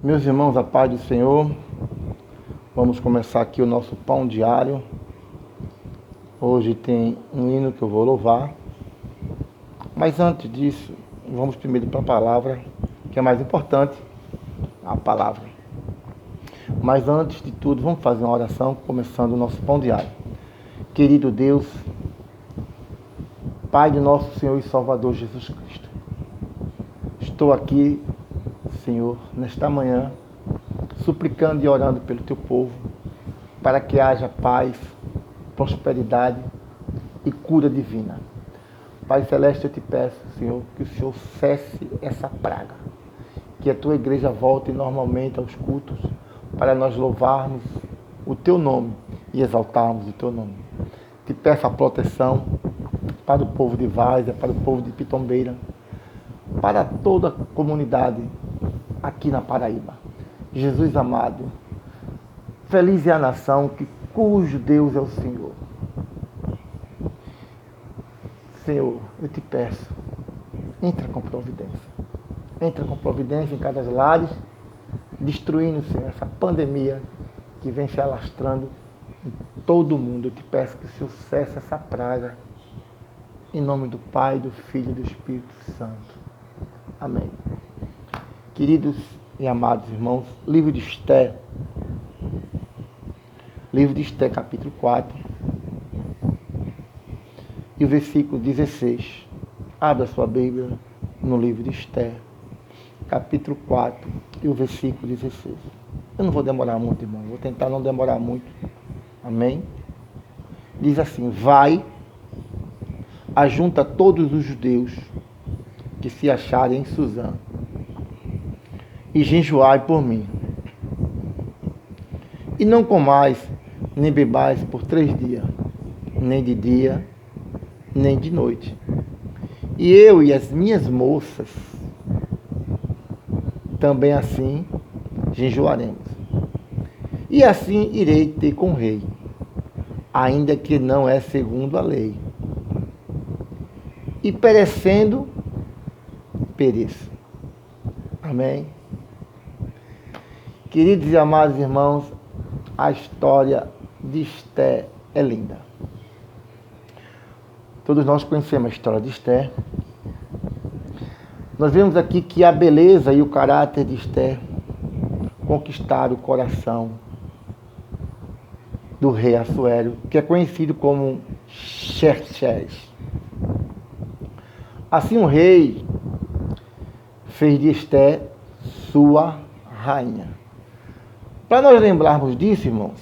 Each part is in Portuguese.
Meus irmãos, a paz do Senhor, vamos começar aqui o nosso pão diário. Hoje tem um hino que eu vou louvar, mas antes disso, vamos primeiro para a palavra, que é mais importante, a palavra. Mas antes de tudo, vamos fazer uma oração, começando o nosso pão diário. Querido Deus, Pai de nosso Senhor e Salvador Jesus Cristo, estou aqui, Senhor, nesta manhã, suplicando e orando pelo Teu povo, para que haja paz, prosperidade e cura divina. Pai Celeste, eu te peço, Senhor, que o Senhor cesse essa praga, que a Tua igreja volte normalmente aos cultos, para nós louvarmos o Teu nome e exaltarmos o Teu nome. Te peço a proteção para o povo de Várzea, para o povo de Pitombeira, para toda a comunidade aqui na Paraíba. Jesus amado, feliz é a nação cujo Deus é o Senhor. Senhor, eu te peço, entra com providência. Entra com providência em cada lares, destruindo, Senhor, essa pandemia que vem se alastrando em todo o mundo. Eu te peço que o Senhor cesse essa praga. Em nome do Pai, do Filho e do Espírito Santo. Amém. Queridos e amados irmãos, livro de Esther, capítulo 4, e o versículo 16. Abra sua Bíblia no livro de Esther, capítulo 4, e o versículo 16. Eu não vou demorar muito, irmão, vou tentar não demorar muito. Amém? Diz assim: vai, ajunta todos os judeus que se acharem em Suzã, e jejuai por mim. E não comais, nem bebais por 3 dias, nem de dia, nem de noite. E eu e as minhas moças também assim jejuaremos. E assim irei ter com o rei, ainda que não é segundo a lei. E perecendo, pereça. Amém? Queridos e amados irmãos, a história de Esther é linda. Todos nós conhecemos a história de Esther. Nós vemos aqui que a beleza e o caráter de Esther conquistaram o coração do rei Assuero, que é conhecido como Xerxes. Assim o rei fez de Esther sua rainha. Para nós lembrarmos disso, irmãos,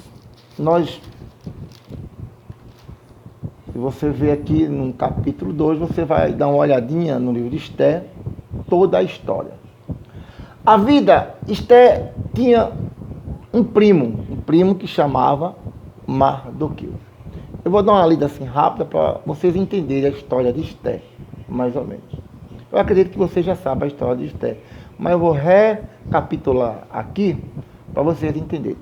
se você ver aqui no capítulo 2, você vai dar uma olhadinha no livro de Esther, toda a história. A vida, Esther tinha um primo que chamava Mardoqueu. Eu vou dar uma lida assim rápida para vocês entenderem a história de Esther, mais ou menos. Eu acredito que você já sabe a história de Esther, mas eu vou recapitular aqui para vocês entenderem.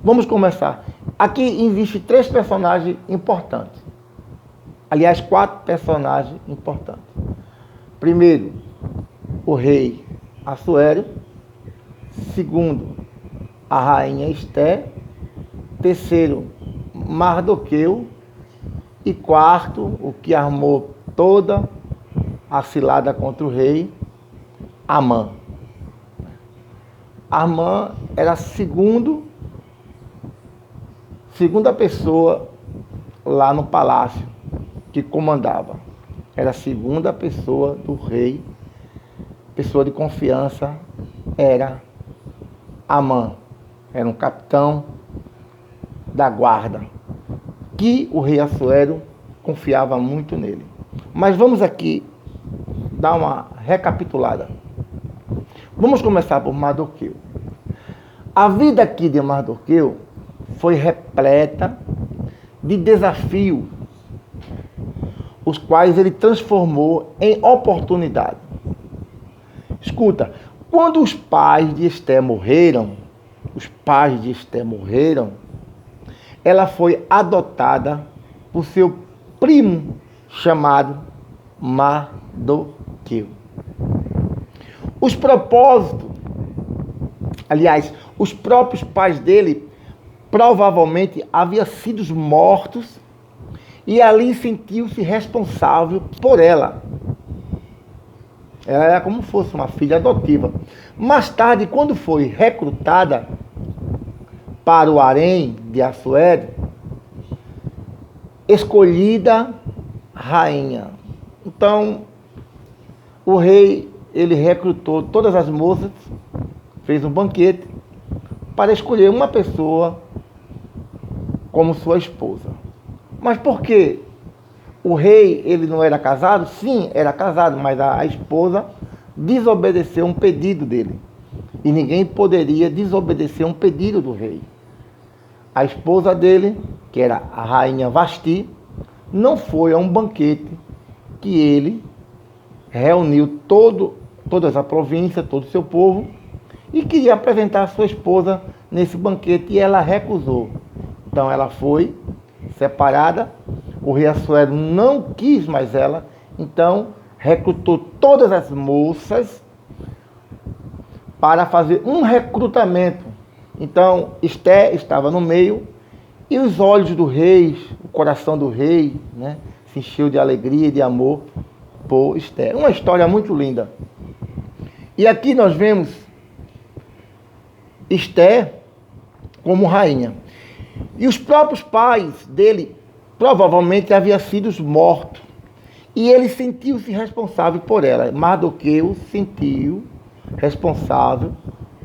Vamos começar. Aqui existem 3 personagens importantes. Aliás, 4 personagens importantes. Primeiro, o rei Assuero. Segundo, a rainha Esther. Terceiro, Mardoqueu. E quarto, o que armou toda a cilada contra o rei, Amã. Amã era a segunda pessoa lá no palácio que comandava. Era a segunda pessoa do rei, pessoa de confiança, era Amã. Era um capitão da guarda, que o rei Assuero confiava muito nele. Mas vamos aqui dar uma recapitulada. Vamos começar por Mardoqueu. A vida aqui de Mardoqueu foi repleta de desafios, os quais ele transformou em oportunidade. Escuta, quando os pais de Esther morreram, ela foi adotada por seu primo chamado Mardoqueu. Os propósitos Aliás, os próprios pais dele provavelmente haviam sido mortos e ali sentiu-se responsável por ela. Ela era como se fosse uma filha adotiva. Mais tarde, quando foi recrutada para o harém de Assuero, escolhida rainha. Então, o rei, ele recrutou todas as moças, fez um banquete para escolher uma pessoa como sua esposa. Mas por quê? O rei, ele não era casado? Sim, era casado, mas a esposa desobedeceu um pedido dele. E ninguém poderia desobedecer um pedido do rei. A esposa dele, que era a rainha Vasti, não foi a um banquete que ele reuniu todas a província, todo o seu povo, e queria apresentar a sua esposa nesse banquete, e ela recusou. Então ela foi separada, o rei Assuero não quis mais ela, então recrutou todas as moças para fazer um recrutamento. Então Esté estava no meio, e os olhos do rei, o coração do rei, né, se encheu de alegria e de amor por Esté. Uma história muito linda. E aqui nós vemos Esté como rainha. E os próprios pais dele provavelmente haviam sido mortos. E ele sentiu-se responsável por ela. Mardoqueu sentiu responsável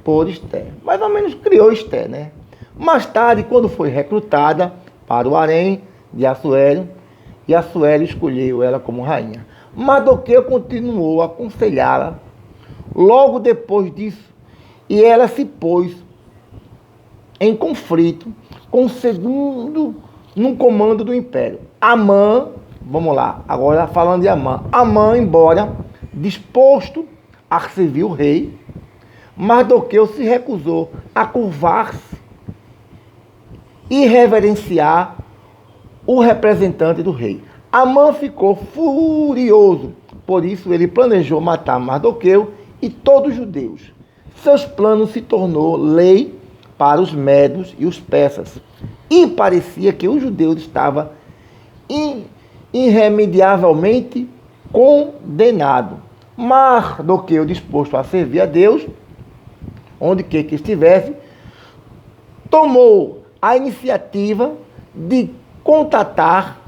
por Esté. Mais ou menos criou Esté, né? Mais tarde, quando foi recrutada para o harém de Assuero, e Assuero escolheu ela como rainha. Mardoqueu continuou a aconselhá-la logo depois disso, e ela se pôs em conflito com o segundo no comando do império. Amã, vamos lá, agora falando de Amã. Amã, embora disposto a servir o rei, Mardoqueu se recusou a curvar-se e reverenciar o representante do rei. Amã ficou furioso, por isso ele planejou matar Mardoqueu e todos os judeus. Seus planos se tornou lei para os medos e os persas, e parecia que os judeus estavam irremediavelmente condenados. Mardoqueu, disposto a servir a Deus, onde quer que estivesse, tomou a iniciativa de contatar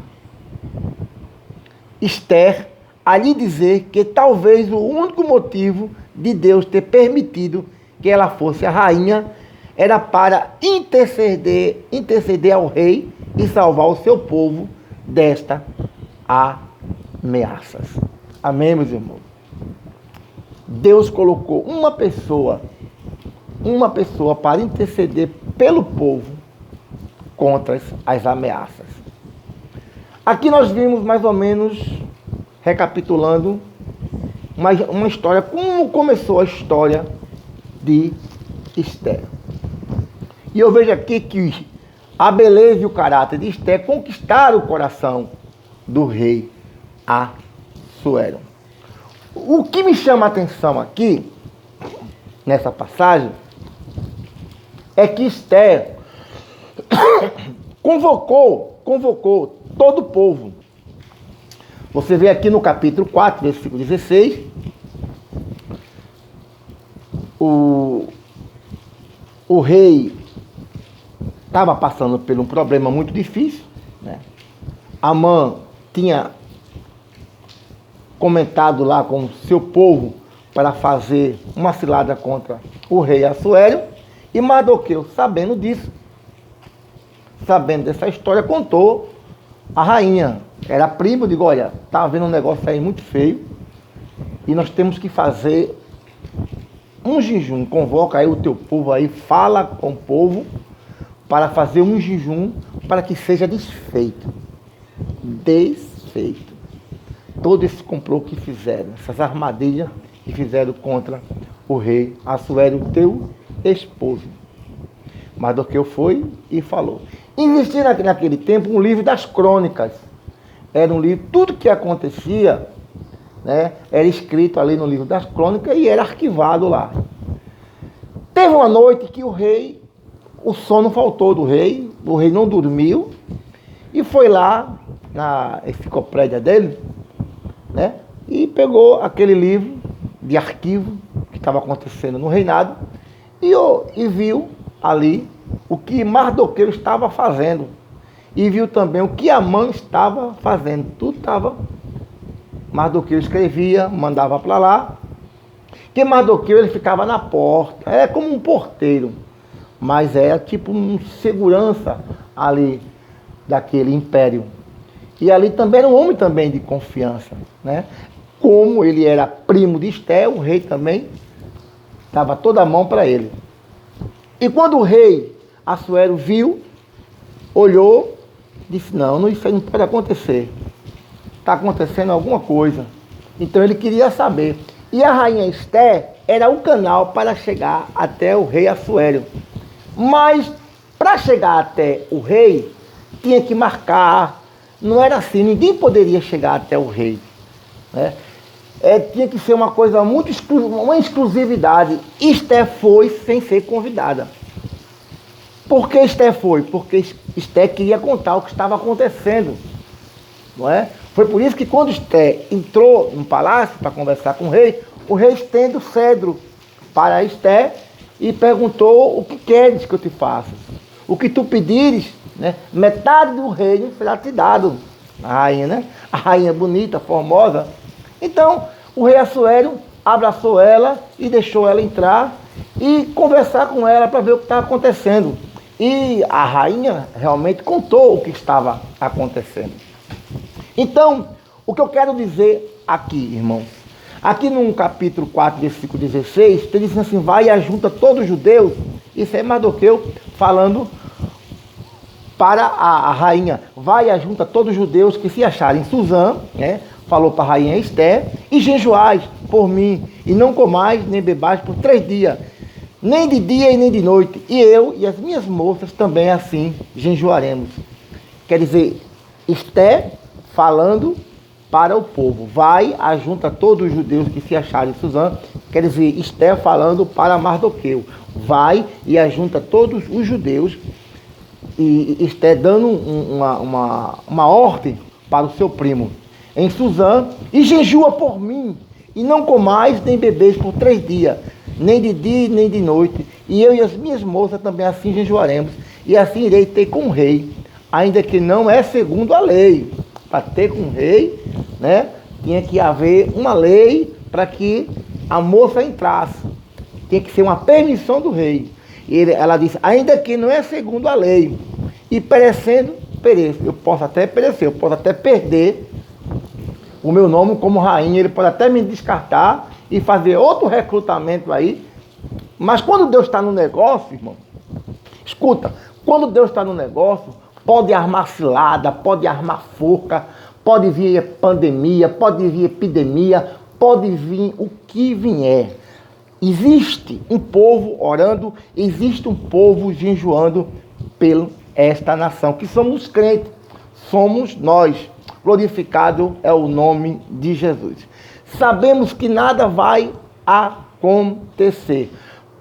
Esther a lhe dizer que talvez o único motivo de Deus ter permitido que ela fosse a rainha era para interceder ao rei e salvar o seu povo desta ameaças. Amém, meus irmãos? Deus colocou uma pessoa para interceder pelo povo contra as ameaças. Aqui nós vimos mais ou menos, recapitulando, uma história, como começou a história de Esther. E eu vejo aqui que a beleza e o caráter de Esther conquistaram o coração do rei Assuero. O que me chama a atenção aqui, nessa passagem, é que Esther convocou todo o povo. Você vê aqui no capítulo 4, versículo 16, o rei estava passando por um problema muito difícil, né? Amã tinha comentado lá com o seu povo para fazer uma cilada contra o rei Assuero, e Mardoqueu, sabendo disso, sabendo dessa história, contou a rainha. Era primo, digo, olha, tá havendo um negócio aí muito feio, e nós temos que fazer um jejum. Convoca aí o teu povo aí, fala com o povo, para fazer um jejum, para que seja desfeito. Todo esse complô que fizeram, essas armadilhas que fizeram contra o rei Assuero, teu esposo. Mardoqueu foi e falou. Existia naquele tempo um livro das crônicas. Era um livro, tudo que acontecia, né, era escrito ali no livro das crônicas e era arquivado lá. Teve uma noite que o sono faltou do rei, o rei não dormiu, e foi lá na enciclopédia dele, né? E pegou aquele livro de arquivo que estava acontecendo no reinado e viu ali o que Mardoqueu estava fazendo. E viu também o que Amã estava fazendo. Tudo estava. Mardoqueu escrevia, mandava para lá. Que Mardoqueu ele ficava na porta. Era como um porteiro. Mas era tipo um segurança ali daquele império. E ali também era um homem também de confiança, né? Como ele era primo de Esté, o rei também dava toda a mão para ele. E quando o rei Assuero viu, olhou, disse, não, isso aí não pode acontecer. Está acontecendo alguma coisa. Então ele queria saber. E a rainha Esté era o canal para chegar até o rei Assuero. Mas para chegar até o rei, tinha que marcar. Não era assim, ninguém poderia chegar até o rei, né? Tinha que ser uma coisa muito exclusiva, uma exclusividade. Esté foi sem ser convidada. Por que Esté foi? Porque Esté queria contar o que estava acontecendo, não é? Foi por isso que quando Esté entrou no palácio para conversar com o rei estende o cedro para Esté e perguntou: o que queres que eu te faça? O que tu pedires, né? Metade do reino será te dado. A rainha, né? A rainha bonita, formosa. Então, o rei Assuero abraçou ela e deixou ela entrar e conversar com ela para ver o que estava acontecendo. E a rainha realmente contou o que estava acontecendo. Então, o que eu quero dizer aqui, irmãos, aqui no capítulo 4, versículo 16, ele diz assim, vai e ajunta todos os judeus. Isso é Mardoqueu falando para a rainha, vai e ajunta todos os judeus que se acharem em Suzã, né? Falou para a rainha Esté, e jejuais por mim, e não comais nem bebais por 3 dias, nem de dia e nem de noite, e eu e as minhas moças também assim jejuaremos. Quer dizer, Esté falando para o povo, vai, ajunta todos os judeus que se acharem em Suzã, quer dizer, Esté falando para Mardoqueu, vai e ajunta todos os judeus, e Esté dando uma ordem para o seu primo, em Suzã, e jejua por mim, e não comais nem bebeis por 3 dias, nem de dia nem de noite, e eu e as minhas moças também assim jejuaremos, e assim irei ter com o rei, ainda que não é segundo a lei. Para ter com o rei, né, tinha que haver uma lei para que a moça entrasse, tinha que ser uma permissão do rei. E ela disse, ainda que não é segundo a lei, e perecendo, pereço. Eu posso até perecer, eu posso até perder o meu nome como rainha, ele pode até me descartar e fazer outro recrutamento aí. Mas quando Deus está no negócio, irmão, escuta, quando Deus está no negócio, pode armar cilada, pode armar forca, pode vir pandemia, pode vir epidemia, pode vir o que vier. Existe um povo orando, existe um povo jejuando por esta nação, que somos crentes, somos nós. Glorificado é o nome de Jesus. Sabemos que nada vai acontecer.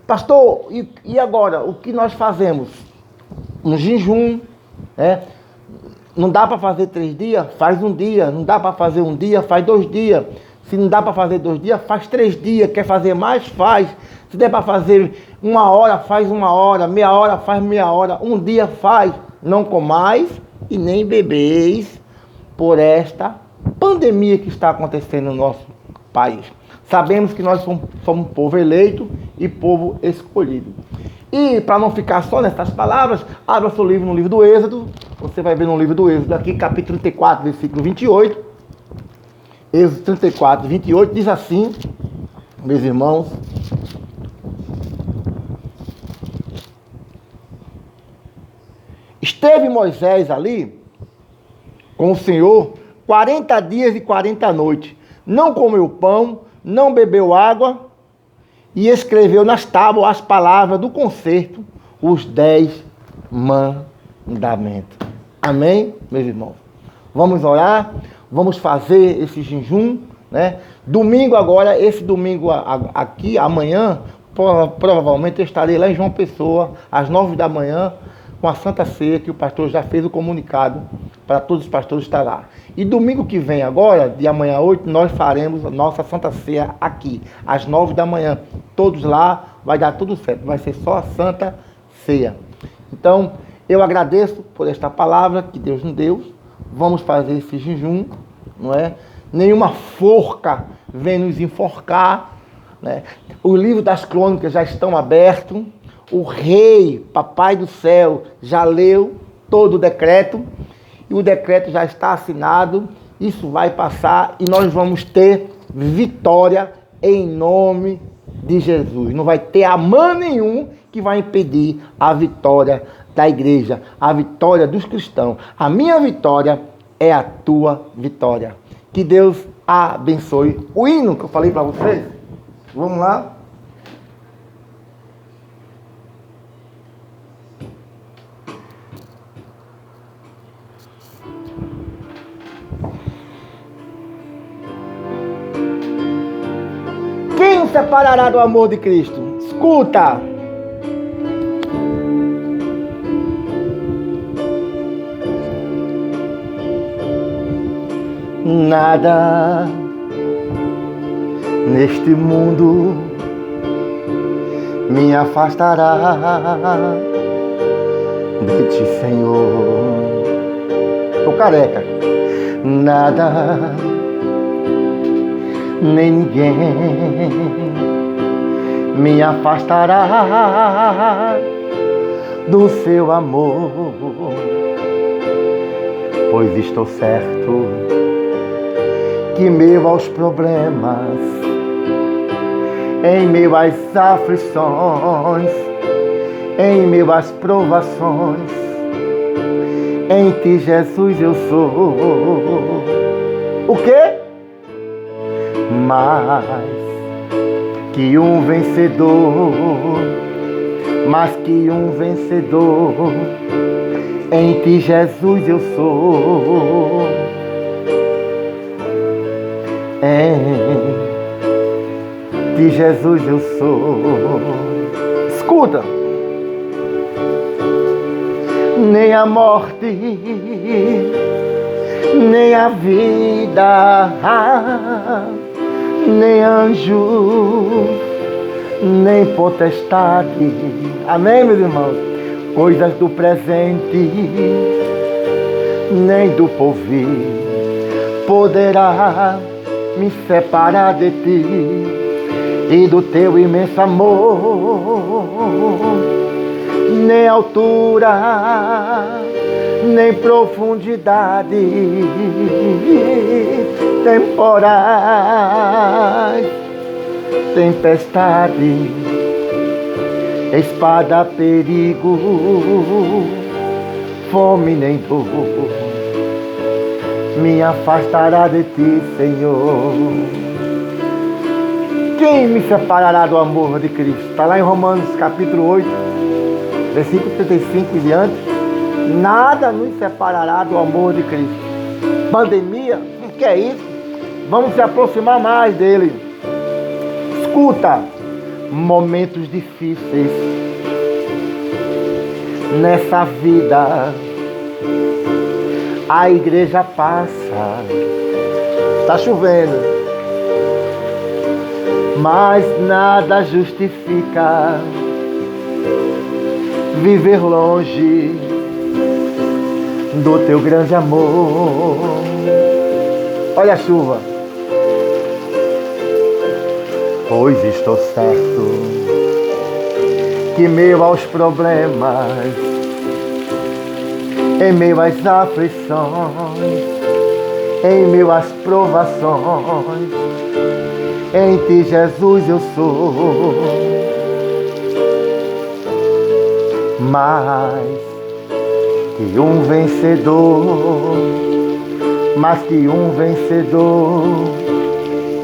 Pastor, e agora? O que nós fazemos? Um jejum, né? Não dá para fazer 3 dias? Faz 1 dia. Não dá para fazer 1 dia? Faz 2 dias. Se não dá para fazer 2 dias, faz 3 dias. Quer fazer mais? Faz. Se der para fazer 1 hora, faz 1 hora. Meia hora, faz meia hora. 1 dia, faz. Não comais e nem bebeis por esta pandemia que está acontecendo no nosso país. Sabemos que nós somos povo eleito e povo escolhido. E para não ficar só nessas palavras, abra seu livro no livro do Êxodo. Você vai ver no livro do Êxodo aqui, capítulo 34, versículo 28. Êxodo 34, 28, diz assim, meus irmãos. Esteve Moisés ali com o Senhor 40 dias e 40 noites. Não comeu pão, não bebeu água, e escreveu nas tábuas as palavras do concerto, os 10 mandamentos. Amém, meus irmãos? Vamos orar, vamos fazer esse jejum, né? Domingo agora, esse domingo aqui, amanhã, provavelmente eu estarei lá em João Pessoa, às 9 da manhã, com a Santa Ceia, que o pastor já fez o comunicado para todos os pastores estar lá. E domingo que vem agora, de amanhã às 8, nós faremos a nossa Santa Ceia aqui, às 9 da manhã. Todos lá, vai dar tudo certo, vai ser só a Santa Ceia. Então, eu agradeço por esta palavra que Deus nos deu. Vamos fazer esse jejum, não é? Nenhuma forca vem nos enforcar, né? O livro das crônicas já estão abertos. O rei, papai do céu, já leu todo o decreto. E o decreto já está assinado. Isso vai passar e nós vamos ter vitória em nome de Jesus. Não vai ter amã nenhum que vai impedir a vitória da igreja, a vitória dos cristãos. A minha vitória é a tua vitória. Que Deus abençoe. O hino que eu falei para vocês, vamos lá. Quem nos separará do amor de Cristo? Escuta! Nada neste mundo me afastará de ti, Senhor. Tô careca. Nada, nem ninguém me afastará do seu amor, pois estou certo que meio aos problemas, em meio às aflições, em meio às provações, em ti, Jesus, eu sou. O quê? Mais que um vencedor, mais que um vencedor, em ti, Jesus, eu sou. Em ti, Jesus, eu sou. Escuta! Nem a morte, nem a vida, nem anjo, nem potestade. Amém, meus irmãos? Coisas do presente, nem do porvir poderá me separar de ti e do teu imenso amor. Nem altura, nem profundidade, temporais, tempestade, espada, perigo, fome nem dor me afastará de ti, Senhor. Quem me separará do amor de Cristo? Está lá em Romanos capítulo 8, versículo 35 e diante. Nada nos separará do amor de Cristo. Pandemia? O que é isso? Vamos se aproximar mais dele. Escuta, momentos difíceis nessa vida a igreja passa. Está chovendo, mas nada justifica viver longe do teu grande amor. Olha a chuva. Pois estou certo que meio aos problemas, em meio às aflições, em meio às provações, em ti, Jesus, eu sou. Mais que um vencedor, mais que um vencedor,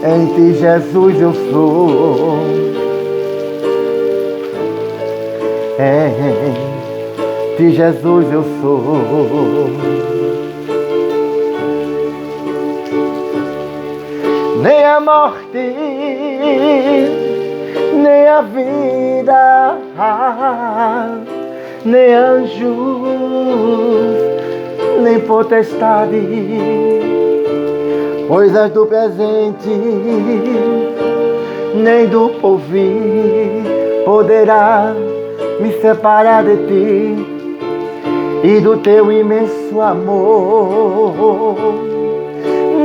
em ti, Jesus, eu sou. Em ti, Jesus, eu sou. Nem a morte, nem a vida, nem anjos, nem potestade, coisas do presente, nem do porvir, poderá me separar de ti e do teu imenso amor.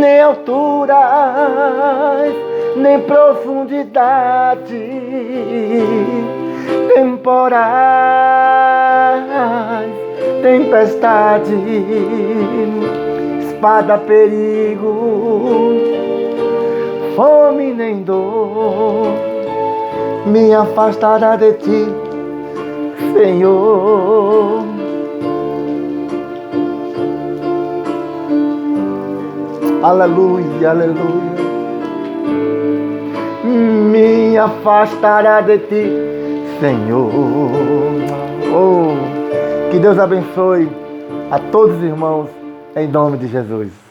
Nem alturas, nem profundidade, temporais, tempestade, espada, perigo, fome nem dor me afastará de ti, Senhor. Aleluia, aleluia. Me afastará de ti, Senhor. Oh, que Deus abençoe a todos os irmãos, em nome de Jesus.